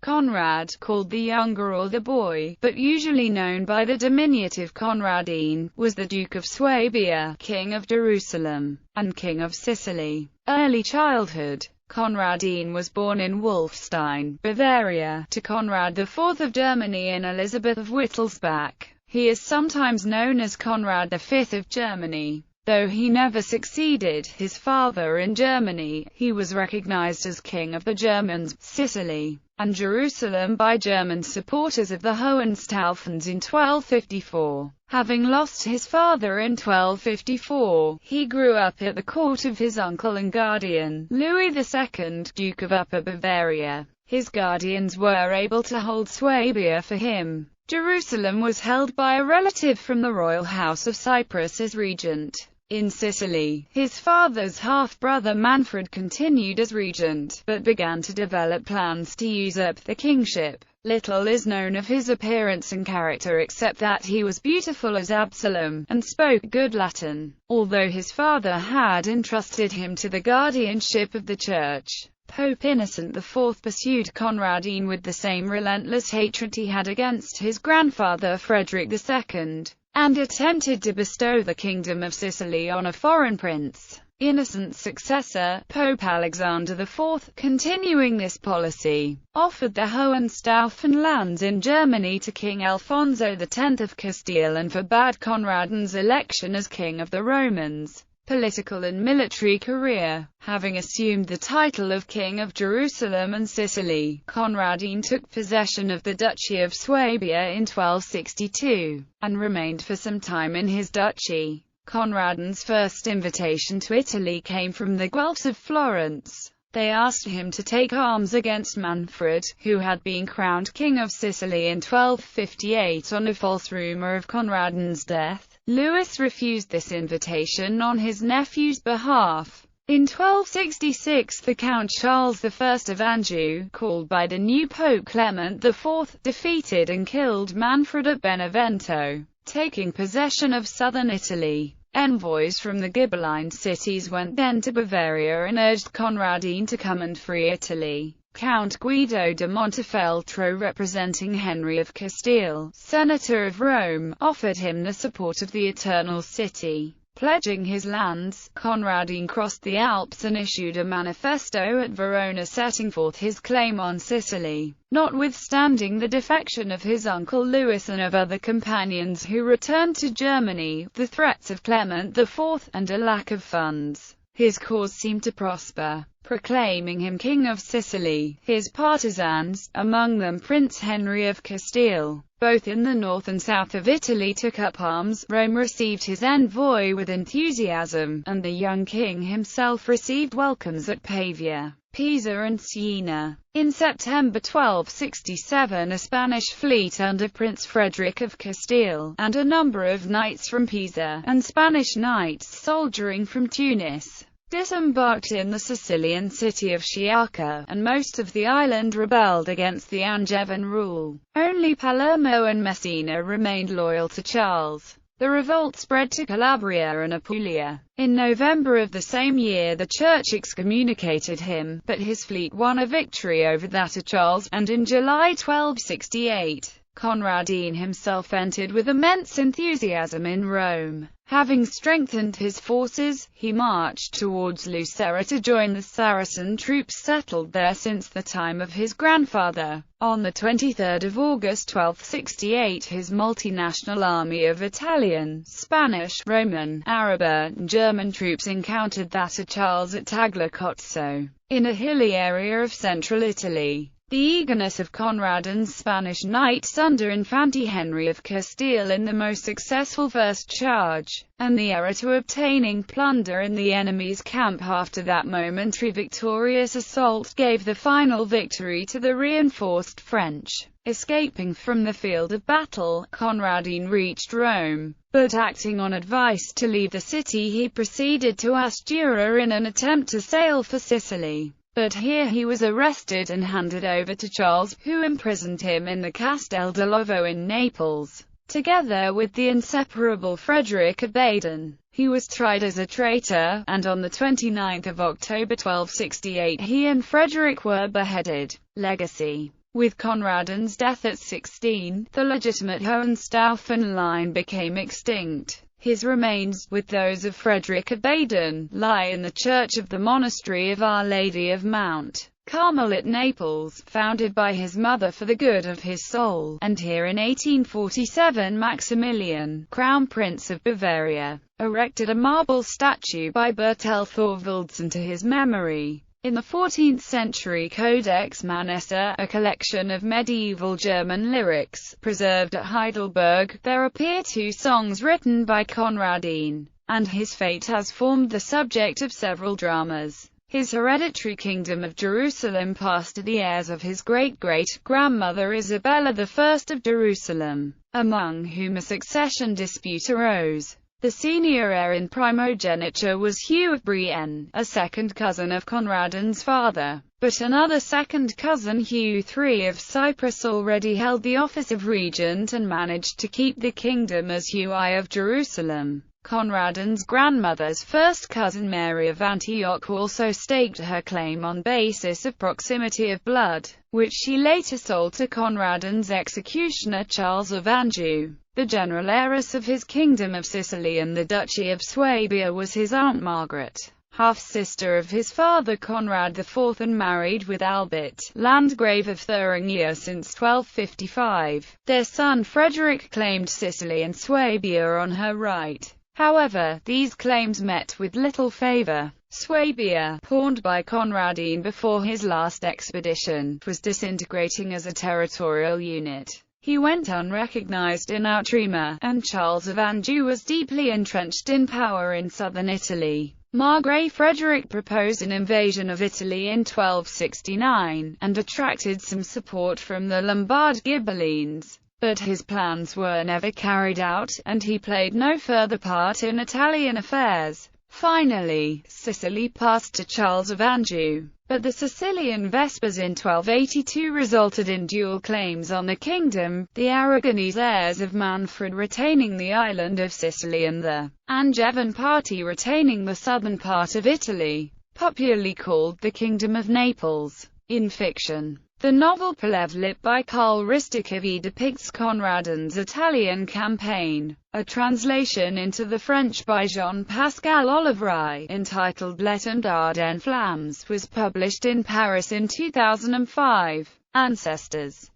Conrad, called the younger or the boy, but usually known by the diminutive Conradin, was the Duke of Swabia, King of Jerusalem, and King of Sicily. Early childhood. Conradin was born in Wolfstein, Bavaria, to Conrad IV of Germany and Elizabeth of Wittelsbach. He is sometimes known as Conrad V of Germany. Though he never succeeded his father in Germany, he was recognized as King of the Germans, Sicily, and Jerusalem by German supporters of the Hohenstaufens in 1254. Having lost his father in 1254, he grew up at the court of his uncle and guardian, Louis II, Duke of Upper Bavaria. His guardians were able to hold Swabia for him. Jerusalem was held by a relative from the royal house of Cyprus as regent. In Sicily, his father's half-brother Manfred continued as regent, but began to develop plans to usurp the kingship. Little is known of his appearance and character except that he was beautiful as Absalom, and spoke good Latin, although his father had entrusted him to the guardianship of the church. Pope Innocent IV pursued Conradin with the same relentless hatred he had against his grandfather Frederick II, and attempted to bestow the kingdom of Sicily on a foreign prince. Innocent's successor, Pope Alexander IV, continuing this policy, offered the Hohenstaufen lands in Germany to King Alfonso X of Castile and forbade Conradin's election as King of the Romans. Political and military career. Having assumed the title of King of Jerusalem and Sicily, Conradin took possession of the Duchy of Swabia in 1262, and remained for some time in his duchy. Conradin's first invitation to Italy came from the Guelphs of Florence. They asked him to take arms against Manfred, who had been crowned King of Sicily in 1258 on a false rumor of Conradin's death. Louis refused this invitation on his nephew's behalf. In 1266 the Count Charles I of Anjou, called by the new Pope Clement IV, defeated and killed Manfred at Benevento, taking possession of southern Italy. Envoys from the Ghibelline cities went then to Bavaria and urged Conradin to come and free Italy. Count Guido de Montefeltro, representing Henry of Castile, Senator of Rome, offered him the support of the Eternal City. Pledging his lands, Conradin crossed the Alps and issued a manifesto at Verona setting forth his claim on Sicily. Notwithstanding the defection of his uncle Louis and of other companions who returned to Germany, the threats of Clement IV, and a lack of funds, his cause seemed to prosper. Proclaiming him King of Sicily, his partisans, among them Prince Henry of Castile, both in the north and south of Italy, took up arms. Rome received his envoy with enthusiasm, and the young king himself received welcomes at Pavia, Pisa and Siena. In September 1267 a Spanish fleet under Prince Frederick of Castile, and a number of knights from Pisa, and Spanish knights soldiering from Tunis, disembarked in the Sicilian city of Sciacca, and most of the island rebelled against the Angevin rule. Only Palermo and Messina remained loyal to Charles. The revolt spread to Calabria and Apulia. In November of the same year the Church excommunicated him, but his fleet won a victory over that of Charles, and in July 1268, Conradin himself entered with immense enthusiasm in Rome. Having strengthened his forces, he marched towards Lucera to join the Saracen troops settled there since the time of his grandfather. On the 23rd of August 1268 his multinational army of Italian, Spanish, Roman, Arab, and German troops encountered that of Charles at Tagliacozzo, in a hilly area of central Italy. The eagerness of Conradin's Spanish knights under Infante Henry of Castile in the most successful first charge, and the error to obtaining plunder in the enemy's camp after that momentary victorious assault gave the final victory to the reinforced French. Escaping from the field of battle, Conradin reached Rome, but acting on advice to leave the city he proceeded to Astura in an attempt to sail for Sicily. But here he was arrested and handed over to Charles, who imprisoned him in the Castel dell'Ovo in Naples, together with the inseparable Frederick of Baden. He was tried as a traitor, and on the 29th of October 1268 he and Frederick were beheaded. Legacy. With Conradin's death at 16, the legitimate Hohenstaufen line became extinct. His remains, with those of Frederick of Baden, lie in the church of the monastery of Our Lady of Mount Carmel at Naples, founded by his mother for the good of his soul, and here in 1847 Maximilian, Crown Prince of Bavaria, erected a marble statue by Bertel Thorvaldsen to his memory. In the 14th century Codex Manessa, a collection of medieval German lyrics, preserved at Heidelberg, there appear 2 songs written by Conradin, and his fate has formed the subject of several dramas. His hereditary kingdom of Jerusalem passed to the heirs of his great-great-grandmother Isabella I of Jerusalem, among whom a succession dispute arose. The senior heir in primogeniture was Hugh of Brienne, a second cousin of Conradin's father, but another second cousin, Hugh III of Cyprus, already held the office of regent and managed to keep the kingdom as Hugh I of Jerusalem. Conradin's grandmother's first cousin, Mary of Antioch, also staked her claim on basis of proximity of blood, which she later sold to Conradin's executioner Charles of Anjou. The general heiress of his kingdom of Sicily and the Duchy of Swabia was his Aunt Margaret, half-sister of his father Conrad IV, and married with Albert, Landgrave of Thuringia, since 1255. Their son Frederick claimed Sicily and Swabia on her right. However, these claims met with little favor. Swabia, pawned by Conradin before his last expedition, was disintegrating as a territorial unit. He went unrecognized in Outremer, and Charles of Anjou was deeply entrenched in power in southern Italy. Margrave Frederick proposed an invasion of Italy in 1269, and attracted some support from the Lombard Ghibellines. But his plans were never carried out, and he played no further part in Italian affairs. Finally, Sicily passed to Charles of Anjou, but the Sicilian Vespers in 1282 resulted in dual claims on the kingdom, the Aragonese heirs of Manfred retaining the island of Sicily and the Angevin party retaining the southern part of Italy, popularly called the Kingdom of Naples. In fiction, the novel Plevlip by Karl Ristichevy depicts Conradin's Italian campaign. A translation into the French by Jean-Pascal Olivray, entitled L'Étendard en Flammes, was published in Paris in 2005. Ancestors.